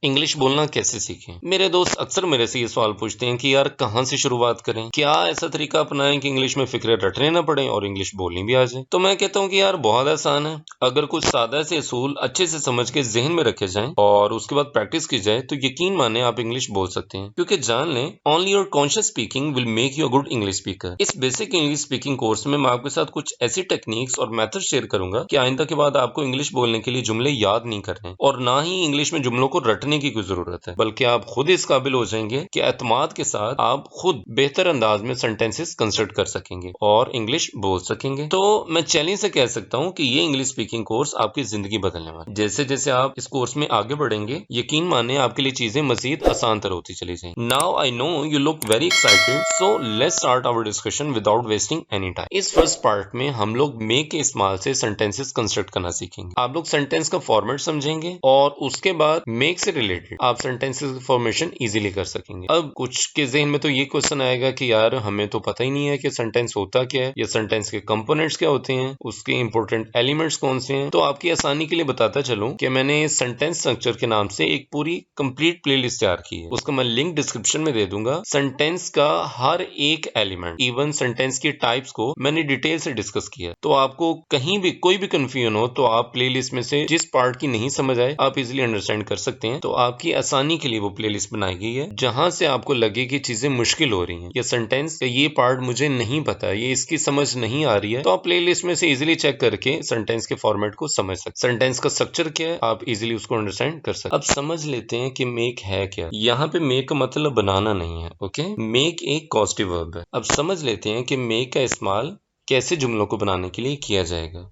English बोलना कैसे सीखें? मेरे दोस्त अक्सर मेरे से ये सवाल पूछते हैं कि यार कहाँ से शुरुआत करें? क्या ऐसा तरीका अपनाएं कि इंग्लिश में फिक्रे रटने ना पड़े और इंग्लिश बोलनी भी आ जाए? तो मैं कहता हूँ कि यार बहुत आसान है। अगर कुछ सादा से असूल अच्छे से समझ के ज़हन में रखे जाएं और उसके बाद प्रैक्टिस की जाए तो यकीन माने आप इंग्लिश बोल सकते हैं। क्योंकि जान लें, only your conscious speaking will make you a good English speaker. इस बेसिक इंग्लिश स्पीकिंग कोर्स में मैं आपके साथ कुछ ऐसी टेक्निक्स और मेथड शेयर करूंगा कि आइंदा के बाद आपको इंग्लिश बोलने के लिए जुमले याद नहीं करने और ना ही इंग्लिश में जुमलों को रटने की कोई जरूरत है, बल्कि आप खुद इस काबिल हो जाएंगे कि एतमाद के साथ आप खुद बेहतर अंदाज में सेंटेंसेस कंस्ट्रक्ट कर सकेंगे और इंग्लिश बोल सकेंगे। तो मैं चैलेंज से कह सकता हूँ कि ये इंग्लिश स्पीकिंग कोर्स आपकी जिंदगी बदलने वाला है। जैसे जैसे आप इस कोर्स में आगे बढ़ेंगे, यकीन माने आपके लिए चीजें मजीद आसान तर होती चली जाएंगी। Now I know you look very excited, so let's start our discussion without wasting any time. इस फर्स्ट पार्ट में हम लोग मेक के इस्तेमाल से सेंटेंसेस कंस्ट्रक्ट करना सीखेंगे। आप लोग सेंटेंस का फॉर्मेट समझेंगे और उसके बाद मेक से रिलेटेड आप सेंटेंसेस की फॉर्मेशन इजीली कर सकेंगे। अब कुछ के ज़हन में तो ये क्वेश्चन आएगा कि यार हमें तो पता ही नहीं है कि सेंटेंस होता क्या है या सेंटेंस के कंपोनेंट्स क्या होते हैं, उसके इंपॉर्टेंट एलिमेंट्स कौन से हैं। तो आपकी आसानी के लिए बताता चलूं कि मैंने सेंटेंस स्ट्रक्चर के नाम से एक पूरी कंप्लीट प्लेलिस्ट तैयार की है। उसका मैं लिंक डिस्क्रिप्शन में दे दूंगा। सेंटेंस का हर एक एलिमेंट, इवन सेंटेंस की टाइप्स को मैंने डिटेल से डिस्कस किया। तो आपको कहीं भी कोई भी कंफ्यूजन हो तो आप प्लेलिस्ट में से जिस पार्ट की नहीं समझ आए आप इजीली अंडरस्टैंड कर सकते हैं। तो आपकी आसानी के लिए वो प्लेलिस्ट बनाई गई है। जहां से आपको लगे कि चीजें मुश्किल हो रही हैं या सेंटेंस का ये पार्ट मुझे नहीं पता, ये इसकी समझ नहीं आ रही है, तो आप प्लेलिस्ट में से इजीली चेक करके सेंटेंस के फॉर्मेट को समझ सकते। सेंटेंस का स्ट्रक्चर क्या है आप इजीली उसको अंडरस्टैंड कर सकते। अब समझ लेते हैं कि मेक है क्या। यहाँ पे मेक का मतलब बनाना नहीं है, ओके। मेक एक कॉजेटिव वर्ब है। अब समझ लेते हैं कि मेक का इस्तेमाल कैसे जुमलों को बनाने के लिए किया जाएगा।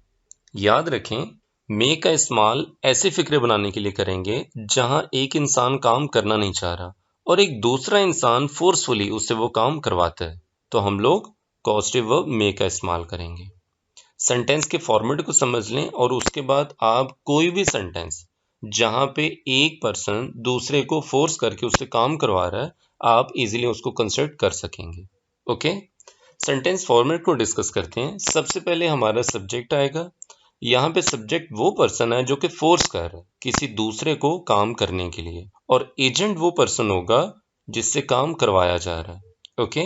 याद रखें, मेक का इस्तेमाल ऐसे फिक्रे बनाने के लिए करेंगे जहां एक इंसान काम करना नहीं चाह रहा और एक दूसरा इंसान फोर्सफुली उससे वो काम करवाता है, तो हम लोग कॉजेटिव वर्ब मेक का इस्तेमाल करेंगे। सेंटेंस के फॉर्मेट को समझ लें और उसके बाद आप कोई भी सेंटेंस जहां पे एक पर्सन दूसरे को फोर्स करके उससे काम करवा रहा है, आप इजीली उसको कंस्ट्रक्ट कर सकेंगे, ओके। सेंटेंस फॉर्मेट को डिस्कस करते हैं। सबसे पहले हमारा सब्जेक्ट आएगा। यहाँ पे सब्जेक्ट वो पर्सन है जो कि फोर्स कर रहा है किसी दूसरे को काम करने के लिए, और एजेंट वो पर्सन होगा जिससे काम करवाया जा रहा है, ओके।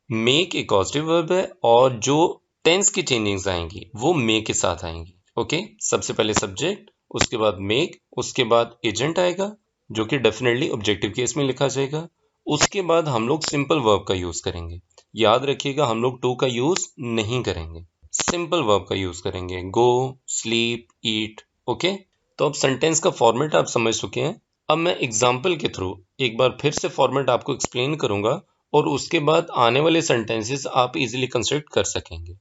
मेक एक पॉजिटिव वर्ब है और जो टेंस की चेंजिंग्स आएंगी वो मे के साथ आएंगी, ओके। सबसे पहले सब्जेक्ट, उसके बाद मेक, उसके बाद एजेंट आएगा जो कि डेफिनेटली ऑब्जेक्टिव केस में लिखा जाएगा। उसके बाद हम लोग सिंपल वर्ब का यूज करेंगे। याद रखिएगा, हम लोग टू का यूज नहीं करेंगे, सिंपल वर्ब का यूज करेंगे। गो, स्लीप, ईट, ओके। तो अब सेंटेंस का फॉर्मेट आप समझ चुके हैं। अब मैं एग्जाम्पल के थ्रू एक बार फिर से फॉर्मेट आपको एक्सप्लेन करूंगा और उसके बाद आने वाले सेंटेंसेस आप इजीली कंस्ट्रक्ट कर सकेंगे।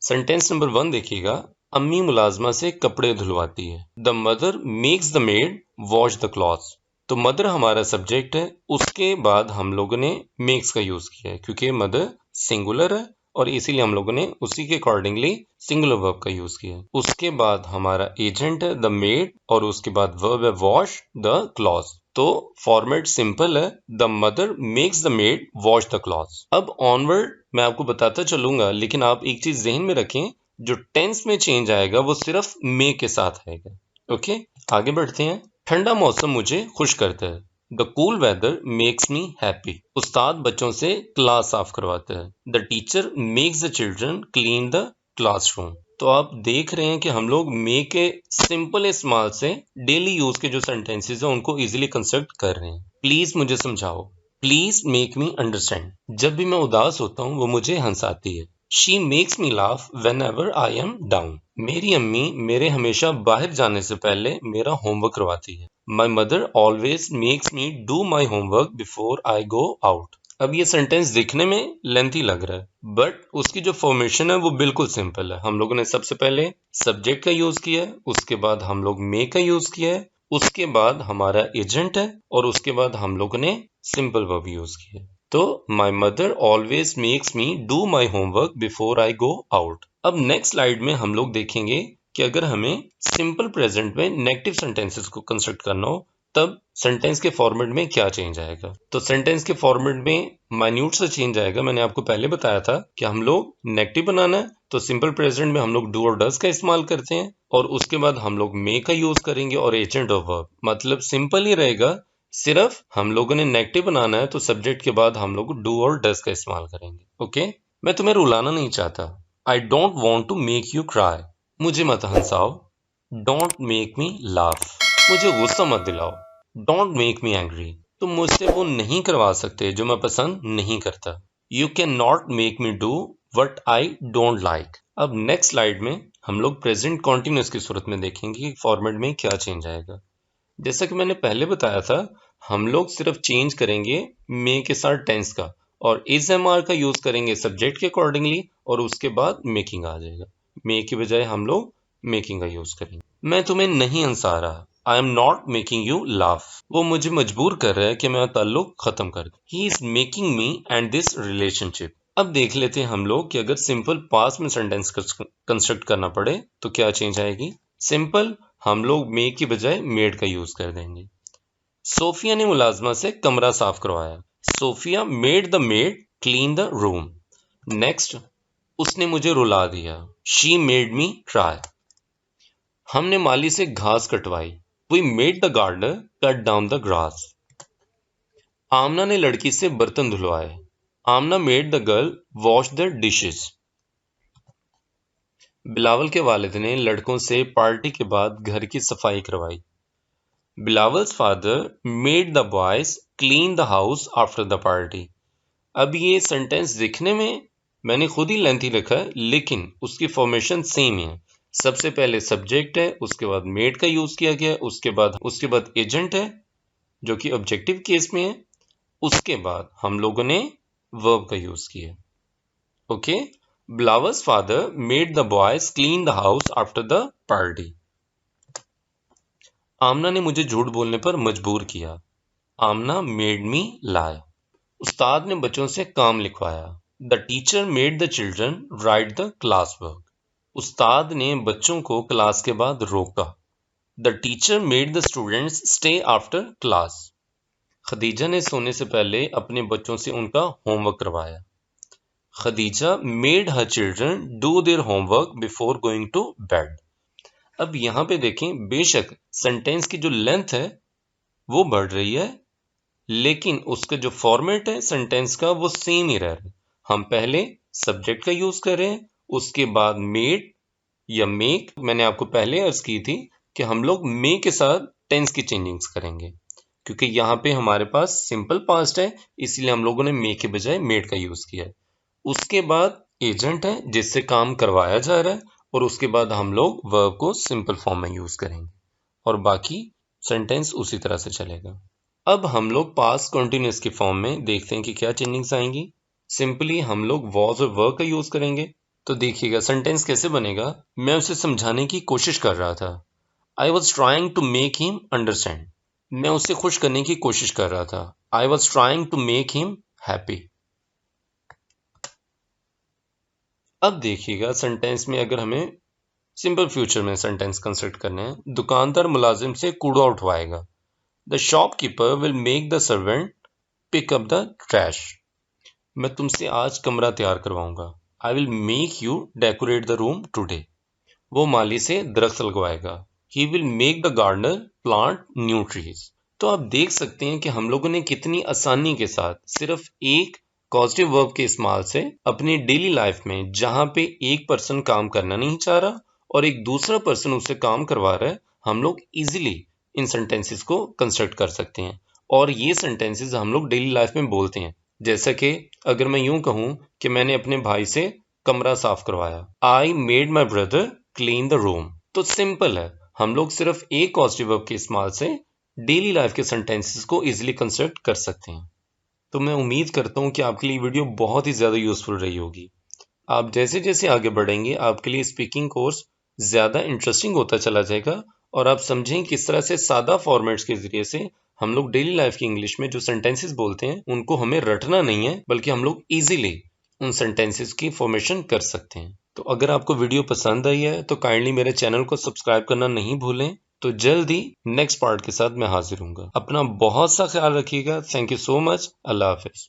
सेंटेंस नंबर 1 देखिएगा। अम्मी मुलाजमा से कपड़े धुलवाती है। The mother makes the made wash the clothes. तो मदर हमारा सब्जेक्ट है, उसके बाद हम लोगों ने मेक्स का यूज किया है क्योंकि मदर सिंगुलर है और इसीलिए हम लोगों ने उसी के अकॉर्डिंगली सिंगुलर वर्ब का यूज किया है। उसके बाद हमारा एजेंट है द मेड और उसके बाद वर्ब है वॉश द क्लॉथ्स। तो फॉर्मेट सिंपल है, the mother makes the made wash the clothes. अब ऑनवर्ड मैं आपको बताता चलूंगा, लेकिन आप एक चीज ज़हन में रखें, जो टेंस में चेंज आएगा वो सिर्फ मे के साथ आएगा, ओके। आगे बढ़ते हैं। ठंडा मौसम मुझे खुश करता है। The cool weather makes me happy. उस्ताद बच्चों से क्लास साफ करवाता है। The teacher makes the children clean the classroom. तो आप देख रहे हैं कि हम लोग मे के सिंपल इस्तेमाल से डेली यूज के जो सेंटेंसेस हैं उनको इजीली कंस्ट्रक्ट कर रहे हैं। प्लीज मुझे समझाओ। Please make me understand. जब भी मैं उदास होता हूँ वो मुझे हंसाती है। She makes me laugh when ever I am down. मेरी अम्मी मेरे हमेशा बाहर जाने से पहले मेरा होमवर्क करवाती है। My mother always makes me do my homework before I go out. अब ये सेंटेंस दिखने में लेंथी लग रहा है, बट उसकी जो फॉर्मेशन है वो बिल्कुल सिंपल है। हम लोगों ने सबसे पहले सब्जेक्ट का यूज किया है, उसके बाद हम लोग मे का यूज किया है, उसके बाद हमारा एजेंट है और उसके बाद हम लोगों ने सिंपल वर्ब यूज किया है। तो my mother always makes me do my homework before I go out. अब नेक्स्ट स्लाइड में हम लोग देखेंगे कि अगर हमें सिंपल प्रेजेंट में नेगेटिव सेंटेंसेस को कंस्ट्रक्ट करना हो तब सेंटेंस के फॉर्मेट में क्या चेंज आएगा। तो सेंटेंस के फॉर्मेट में माइन्यूट सा चेंज आएगा। मैंने आपको पहले बताया था कि हम लोग नेगेटिव बनाना है तो सिंपल प्रेजेंट में हम लोग डू और डज का इस्तेमाल करते हैं और उसके बाद हम लोग मे का यूज करेंगे और एजेंट ऑफ वर्ब। मतलब सिंपल ही रहेगा सिर्फ हम लोगों ने नेगेटिव बनाना है तो सब्जेक्ट के बाद हम लोग डू और डज का इस्तेमाल करेंगे। ओके, मैं तुम्हें रुलाना नहीं चाहता। I don't want to make you cry, मुझे मत हंसाओ। डोंट मेक मी लाफ, मुझे गुस्सा मत दिलाओ। डोंट मेक मी एंग्री, तुम मुझसे वो नहीं करवा सकते जो मैं पसंद नहीं करता। You can not make me do what I don't like. अब नेक्स्ट स्लाइड में हम लोग प्रेजेंट कॉन्टिन्यूस की सूरत में देखेंगे कि फॉर्मेट में क्या चेंज आएगा। जैसा कि मैंने पहले बताया था, हम लोग सिर्फ चेंज करेंगे मे के साथ टेंस का, और इज एम आर का यूज करेंगे सब्जेक्ट के अकॉर्डिंगली, और उसके बाद मेकिंग आ जाएगा। मे की बजाय हम लोग मेकिंग का यूज करेंगे। मैं तुम्हें नहीं हंसा रहा, I am not making you laugh, वो मुझे मजबूर कर रहा है कि मैं ताल्लुक खत्म कर दूं। He is making me and this relationship. अब देख लेते हैं हम लोग कि अगर सिंपल पास्ट में सेंटेंस कंस्ट्रक्ट करना पड़े तो क्या चेंज आएगी। सिंपल हम लोग मे की बजाय मेड का यूज कर देंगे। सोफिया ने मुलाजमा से कमरा साफ करवाया। Sophia made the maid clean the room. Next, उसने मुझे रुला दिया। She made me cry. हमने माली से घास कटवाई। We made the gardener cut down the grass. Amna ने लड़की से बर्तन धुलवाए। Amna made the girl wash the dishes. Bilawal के वालिद ने लड़कों से पार्टी के बाद घर की सफाई करवाई। Bilawal's father made the boys clean the house after the party. अब ये सेंटेंस दिखने में मैंने खुद ही लेंथी लिखा है, लेकिन उसकी फॉर्मेशन सेम है। सबसे पहले सब्जेक्ट है, उसके बाद मेड का यूज किया गया, उसके बाद एजेंट है जो कि ऑब्जेक्टिव केस में है, उसके बाद हम लोगों ने वर्ब का यूज किया। Okay, Bilawal's father made the boys clean the house after the party. Amna ने मुझे झूठ बोलने पर मजबूर किया। Amna made me lie. उस्ताद ने बच्चों से काम लिखवाया। The teacher made the children write the class work. उस्ताद ने बच्चों को क्लास के बाद रोका। The teacher made the students stay after class. Khadija ने सोने से पहले अपने बच्चों से उनका होमवर्क करवाया। Khadija made her children do their homework before going to bed. अब यहाँ पे देखें, बेशक सेंटेंस की जो लेंथ है वो बढ़ रही है, लेकिन उसका जो फॉर्मेट है सेंटेंस का वो सेम ही रह रहा है। हम पहले सब्जेक्ट का यूज कर रहे हैं, उसके बाद मेड या मेक। मैंने आपको पहले अर्ज की थी कि हम लोग मे के साथ टेंस की चेंजिंग्स करेंगे, क्योंकि यहाँ पे हमारे पास सिंपल पास्ट है, इसलिए हम लोगों ने मे के बजाय मेड का यूज किया है। उसके बाद एजेंट है जिससे काम करवाया जा रहा है, और उसके बाद हम लोग वर्ब को सिंपल फॉर्म में यूज करेंगे, और बाकी सेंटेंस उसी तरह से चलेगा। अब हम लोग पास्ट कंटिन्यूअस की फॉर्म में देखते हैं कि क्या चेंजिंग्स आएंगी। सिंपली हम लोग वॉज और वर्ब का यूज करेंगे। तो देखिएगा सेंटेंस कैसे बनेगा। मैं उसे समझाने की कोशिश कर रहा था। I was trying to make him understand. मैं उसे खुश करने की कोशिश कर रहा था। I was trying to make him happy. अब देखिएगा सेंटेंस में अगर हमें सिंपल फ्यूचर में सेंटेंस कंस्ट्रक्ट करने हैं, दुकानदार मुलाजिम से कूड़ा उठवाएगा। The shopkeeper will make the servant pick up the trash. मैं तुमसे आज कमरा तैयार करवाऊंगा। I will make you decorate the room today. वो माली से दरख्त लगवाएगा। He will make the gardener plant new trees. तो आप देख सकते हैं कि हम लोगों ने कितनी आसानी के साथ सिर्फ एक पॉजिटिव वर्ब के इस्तेमाल से अपनी डेली लाइफ में, जहां पे एक पर्सन काम करना नहीं चाह रहा और एक दूसरा पर्सन उससे काम करवा रहा है, हम लोग इजीली इन सेंटेंसेस को कंस्ट्रक्ट कर सकते हैं। और ये सेंटेंसेस हम लोग डेली लाइफ में बोलते हैं। जैसा कि अगर मैं यूं कहूं कि मैंने अपने भाई से कमरा साफ करवाया, I made my brother clean the room, तो सिंपल है। हम लोग सिर्फ एक पॉजिटिव वर्ब के इस्तेमाल से डेली लाइफ के सेंटेंसेस को इजीली कंस्ट्रक्ट कर सकते हैं। तो मैं उम्मीद करता हूं कि आपके लिए वीडियो बहुत ही ज़्यादा यूजफुल रही होगी। आप जैसे जैसे आगे बढ़ेंगे आपके लिए स्पीकिंग कोर्स ज़्यादा इंटरेस्टिंग होता चला जाएगा, और आप समझें किस तरह से सादा फॉर्मेट्स के ज़रिए से हम लोग डेली लाइफ की इंग्लिश में जो सेंटेंसेस बोलते हैं उनको हमें रटना नहीं है, बल्कि हम लोग ईजिली उन सेंटेंसेस की फॉर्मेशन कर सकते हैं। तो अगर आपको वीडियो पसंद आई है तो काइंडली मेरे चैनल को सब्सक्राइब करना नहीं भूलें। तो जल्द ही नेक्स्ट पार्ट के साथ मैं हाजिर हूँगा। अपना बहुत सा ख्याल रखिएगा। Thank you so much. Allah Hafiz.